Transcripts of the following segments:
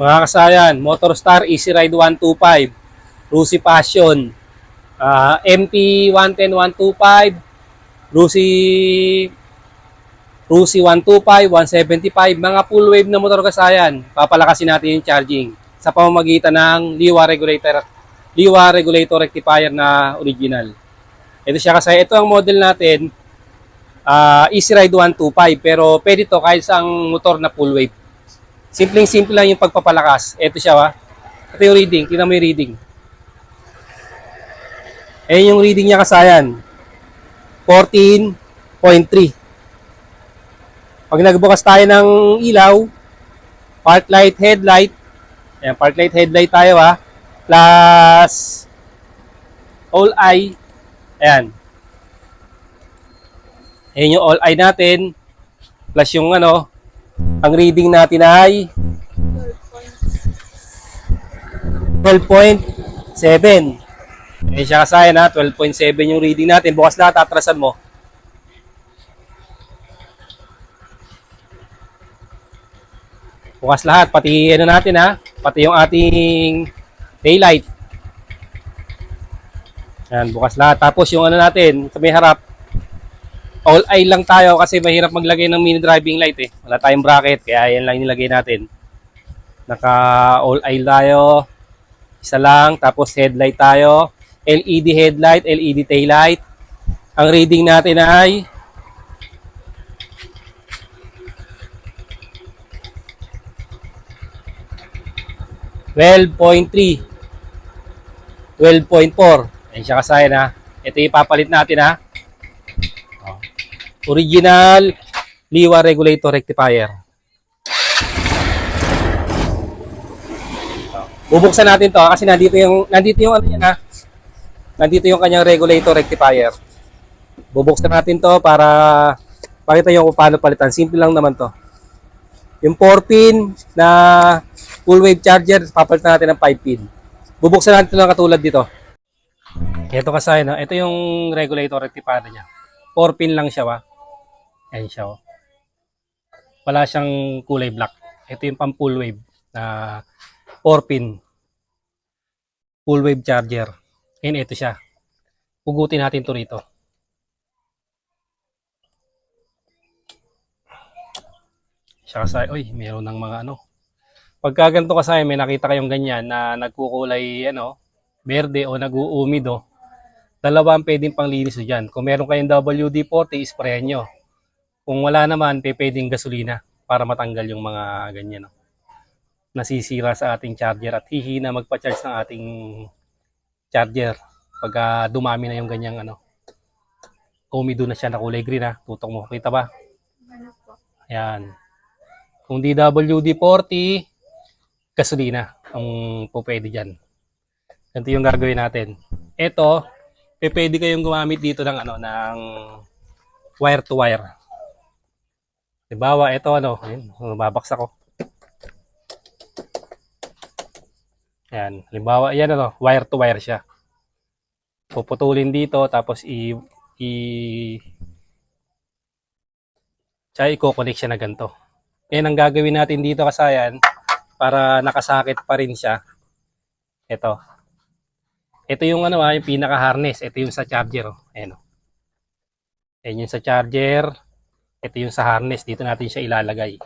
Mga kasayan, Motorstar Easy Ride 125, Rusi Passion, MP 110 125, Rusi Rusi 125, 175, mga full wave na motor kasayan. Papalakasin natin yung charging sa pamamagitan ng Liwa Regulator Rectifier na original. Ito siya kasi, ito ang model natin, Easy Ride 125, pero pwede to kahit sa motor na full wave. Simpleng-simple lang yung pagpapalakas. Ito siya, ito yung reading. Tingnan mo yung reading. Ayan yung reading niya kasayan. 14.3. Pag nagbukas tayo ng ilaw, park light, headlight. Ayan, park light, headlight tayo Plus all eye. Ayan. Ayan yung all eye natin. Plus yung ang reading natin ay 12.7. Ayan siya kasayan 12.7 yung reading natin. Bukas lahat, atrasan mo. Bukas lahat, pati natin pati yung ating daylight. Ayan, bukas lahat. Tapos yung natin, sa may harap, all eye lang tayo kasi mahirap maglagay ng mini driving light Wala tayong bracket, kaya yan lang nilagay natin. Naka all eye tayo. Isa lang, tapos headlight tayo. LED headlight, LED taillight. Ang reading natin ay 12.3, 12.4. Ayan siya kasayan Ito yung ipapalit natin Original Liwa Regulator Rectifier. Bubuksan natin to kasi nandito yung nandito yung kanyang regulator rectifier. Bubuksan natin to para pakita nyo kung paano palitan. Simple lang naman to. Yung 4-pin na full wave charger, papalitan natin ng 5-pin. Bubuksan natin ito ng katulad dito. Ito kasi, ito yung regulator rectifier niya. 4-pin lang siya Ayan siya Wala siyang kulay black. Ito yung pang full wave na 4-pin full wave charger. And ito siya. Pugutin natin to rito. Siya kasi, meron ng mga Pagka ganito kasi may nakita kayong ganyan na nagkukulay berde o nag-uumido, dalawa ang pwedeng panglinis dyan. Kung meron kayong WD-40, isprayan nyo. Kung wala naman, pwedeng gasolina para matanggal yung mga ganyan nasisira sa ating charger at hihina magpa-charge ng ating charger pagka dumami na yung ganyang umido na siya na kulay green tutok mo, kita ba? Ayan. Kung DWD-40, gasolina ang pwede dyan. Ganito yung gagawin natin. Ito, pwede kayong gumamit dito ng ng wire to wire. Halimbawa, ito ayun, mababaksak ko. Ayan, halimbawa, yan wire to wire siya. Puputulin dito, tapos i-connect siya na ganito. Yan ang gagawin natin dito kasayan para nakasakit pa rin siya. Ito. Ito yung yung pinaka-harness. Ito yung sa charger. Ayan Ayan yung sa charger. Ito yung sa harness. Dito natin siya ilalagay.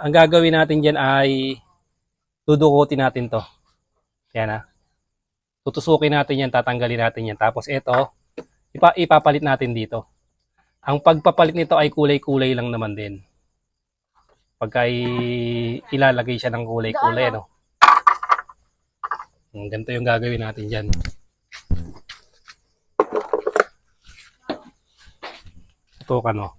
Ang gagawin natin dyan ay dudukutin natin to. Ayan Tutusukin natin yan. Tatanggalin natin yan. Tapos ito, ipapalit natin dito. Ang pagpapalit nito ay kulay-kulay lang naman din. Pagka ilalagay siya ng kulay-kulay, ganito yung gagawin natin dyan. Tutukan mo.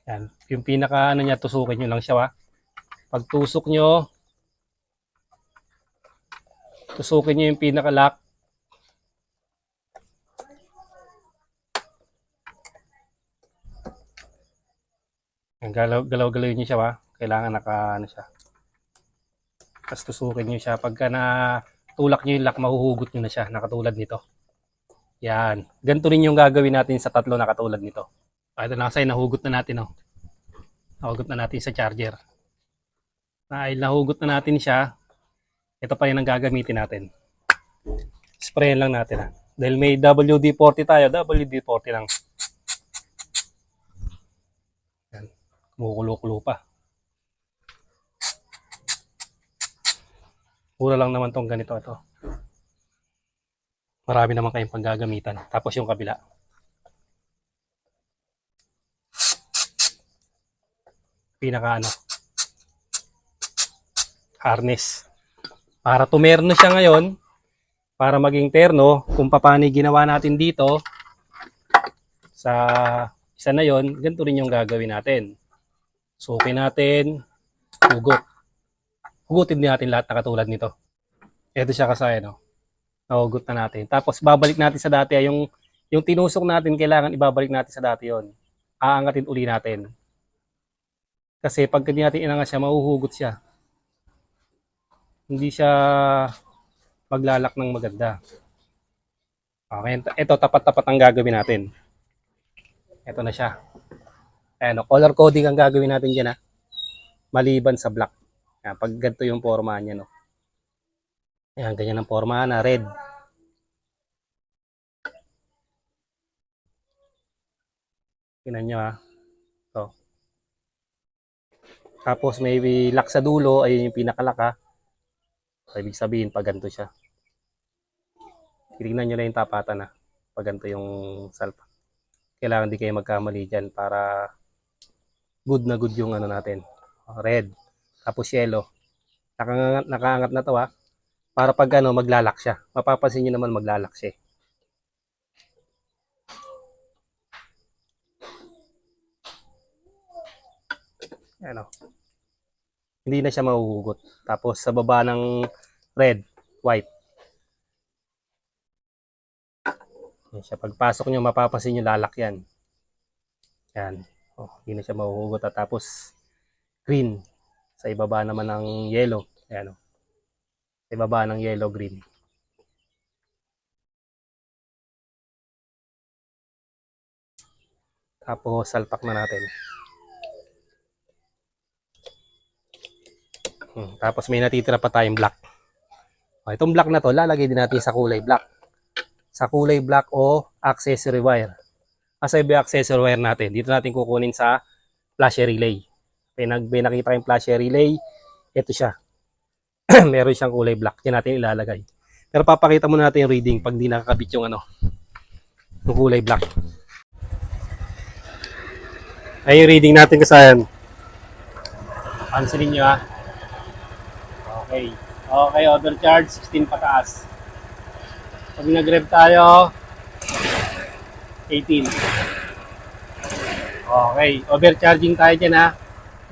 Yan. Yung pinaka niya, tusukin nyo lang siya Pag tusok nyo, tusukin nyo yung pinaka lock. Galaw-galaw nyo siya Kailangan naka siya. Tapos tusukin nyo siya. Pagka tulak nyo yung lock, mahuhugot nyo na siya. Nakatulad nito. Yan. Ganito rin yung gagawin natin sa tatlo na katulad nito. Ito na kasi nahugot na natin Nahugot na natin sa charger. Dahil nahugot na natin siya, ito pa rin ang gagamitin natin. Sprayin lang natin ha. Dahil may WD-40 tayo, WD-40 lang. Yan. Kumukulo-kulo pa. Mura lang naman tong ganito ito. Marami naman kayong panggagamitan. Tapos yung kabila. Pinaka harness. Para tumerno siya ngayon, para maging terno, kung paano ginawa natin dito, sa isa na yon, ganito rin yung gagawin natin. Sukin natin, hugot. Hugutin din natin lahat na katulad nito. Ito siya kasaya, no? Nahugot na natin. Tapos babalik natin sa dati, yung tinusok natin, kailangan ibabalik natin sa dati yon. Aangatin uli natin. Kasi pag hindi natin inangat siya, mahuhugot siya. Hindi siya maglalak ng maganda. Okay, ito tapat-tapat ang gagawin natin. Ito na siya. Ayan, color coding ang gagawin natin dyan ha. Maliban sa black. Ayan, pag ganito yung forma niya, no. Ayan, ganyan ang forma na red. Tingnan nyo ha. So. Tapos may lock sa dulo, ayun yung pinakalak ha. So, ibig sabihin, pag ganito siya. Tingnan nyo lang yung tapatan ha. Pag ganito yung salpak. Kailangan di kayo magkamali dyan para good na good yung natin. Red. Tapos yellow. Nakaangat na to ha. Para pag maglalak siya. Mapapansin nyo naman maglalak siya. Ano. Hindi na siya mahuhugot. Tapos sa baba ng red, white. Yan siya. Pagpasok nyo, mapapansin nyo lalak yan. Yan. Oh, hindi na siya mahuhugot. At tapos green. Sa ibaba naman ng yellow. Ayan o. Sa ibaba ng yellow, green. Tapos salpak na natin. Tapos may natitira pa tayong black. Itong black na to, lalagay din natin sa kulay black. Sa kulay black o accessory wire. Asa yung accessory wire natin? Dito natin kukunin sa flasher relay. May nakita kayong flasher relay. Ito siya. Meron siyang kulay black. Yan natin ilalagay. Pero papakita muna natin yung reading pag di nakakabit yung yung kulay black. Ay yung reading natin kasayan. Pansinin nyo ha. Okay. Okay, overcharge, 16 pataas. Pag nag-rev tayo, 18. Okay, overcharging tayo dyan ha.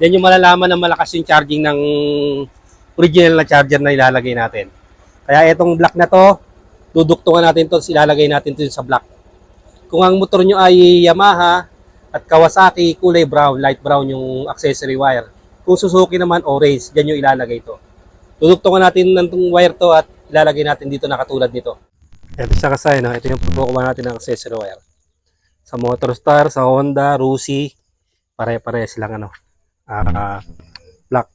Yan yung malalaman na malakas yung charging ng original na charger na ilalagay natin. Kaya itong black na to, duduktungan natin to, ilalagay natin to sa black. Kung ang motor nyo ay Yamaha at Kawasaki, kulay brown, light brown yung accessory wire. Kung Suzuki naman, orange, dyan yung ilalagay to. Duduktungan natin ng wire to at ilalagay natin dito na katulad nito. Ito siya kasay, no? Ito yung pagkukuha natin ng accessory wire. Sa Motorstar, sa Honda, Rusi, pare-pare silang black,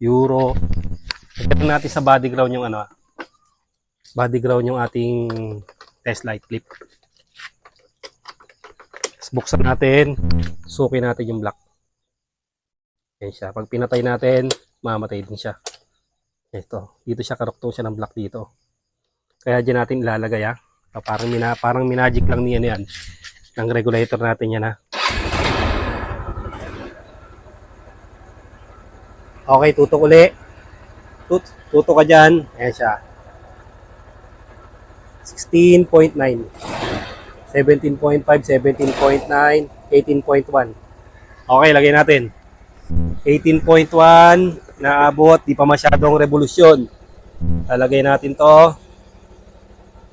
Euro. Ito natin sa body ground yung body ground yung ating test light clip. Tapos buksan natin, sukin natin yung black. Yan siya. Pag pinatay natin, mamatay din siya. Ito, dito siya karuktong siya ng black dito. Kaya dyan natin ilalagay ha. Parang minagic lang niyan yan. Ng regulator natin yan ha. Okay, tutok uli. Tutok ka dyan. Ayan siya. 16.9. 17.5, 17.9, 18.1. Okay, lagay natin. 18.1. Naabot, di pa masyadong revolusyon. Lalagay natin to.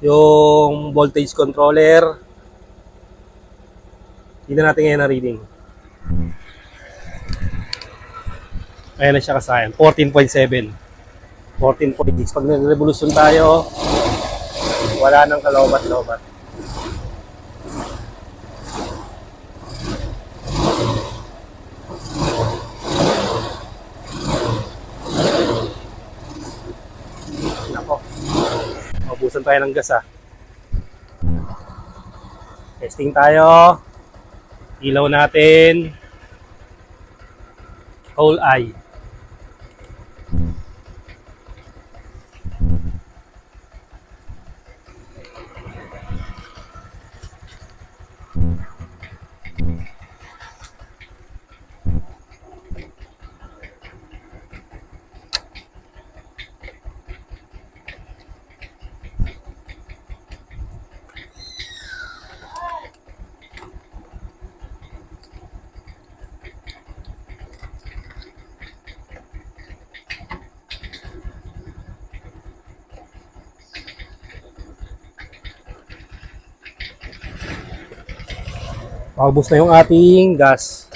Yung voltage controller. Tignan natin ngayon na reading. Ayan na siya kasayan. 14.7. 14.6. Pag nag-revolusyon tayo, wala nang kalobat-lobat. Ubusan tayo ng gas Testing tayo. Ilaw natin. Whole eye. Paubos na yung ating gas.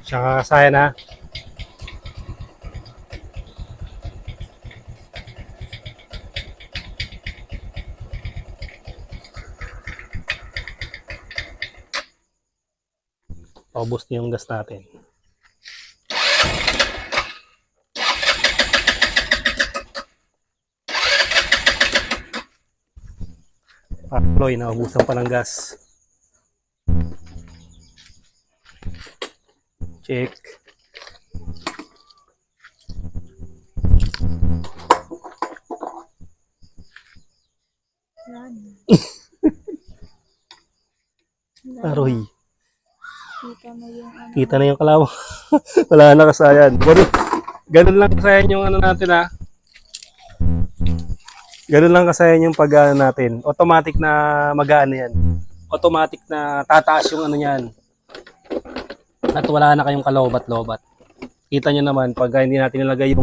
Tsaka kasaya na. Paubos na yung gas natin. Ploy, naubusan pa ng gas. Check. Aroy. Kita na yung kalawang. Wala na kasayan. Ganun lang kasayan yung ano natin Ganun lang kasayan yung pag natin. Automatic na mag-ano yan. Automatic na tataas yung ano yan. At wala na kayong kalobat-lobat. Kita nyo naman pag hindi natin nilagay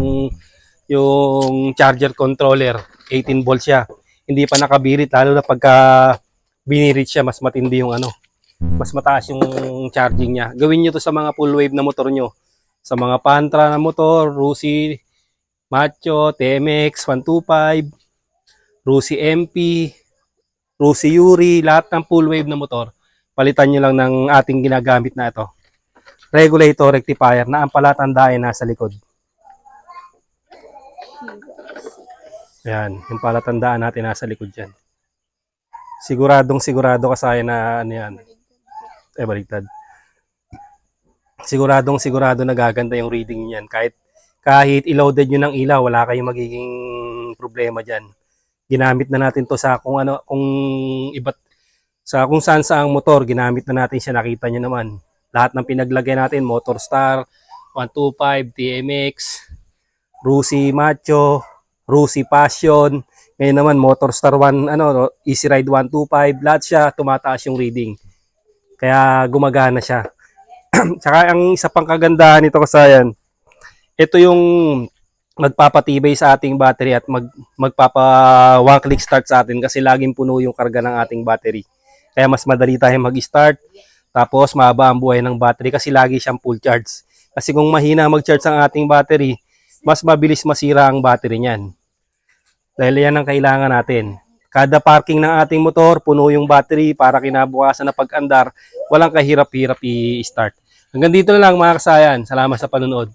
yung charger controller. 18 volts siya. Hindi pa nakabirit. Lalo na pagka binirit siya, mas matindi yung ano. Mas mataas yung charging niya. Gawin nyo to sa mga full wave na motor nyo. Sa mga Pantra na motor, Rusi, Macho, TMX, 125, Rusi MP, Rusi Yuri, lahat ng full wave na motor, palitan nyo lang ng ating ginagamit na ito. Regulator rectifier na ang palatandaan nasa likod. Ayan, yung palatandaan natin nasa likod dyan. Sigurado kasaya na ano yan. Baligtad. Sigurado na gaganda yung reading niyan. Kahit i-loaded nyo ng ilaw, wala kayong magiging problema dyan. Ginamit na natin to sa kung saan saang motor, ginamit na natin siya, nakita nyo naman. Lahat ng pinaglagay natin, Motor Star, 125, TMX, Rusi Macho, Rusi Passion, ngayon naman Motor Star 1, Easy Ride 125, lahat siya tumataas yung reading. Kaya gumagana siya. Tsaka ang isa pang kagandahan nito kasayan, ito yung magpapatibay sa ating battery at magpapa one click start sa atin kasi laging puno yung karga ng ating battery. Kaya mas madali tayong mag-start, tapos mahaba ang buhay ng battery kasi lagi siyang full charge. Kasi kung mahina mag-charge ang ating battery, mas mabilis masira ang battery niyan. Dahil yan ang kailangan natin. Kada parking ng ating motor, puno yung battery para kinabukasan na pag-andar, walang kahirap-hirap i-start. Hanggang dito na lang mga kasayan. Salamat sa panonood.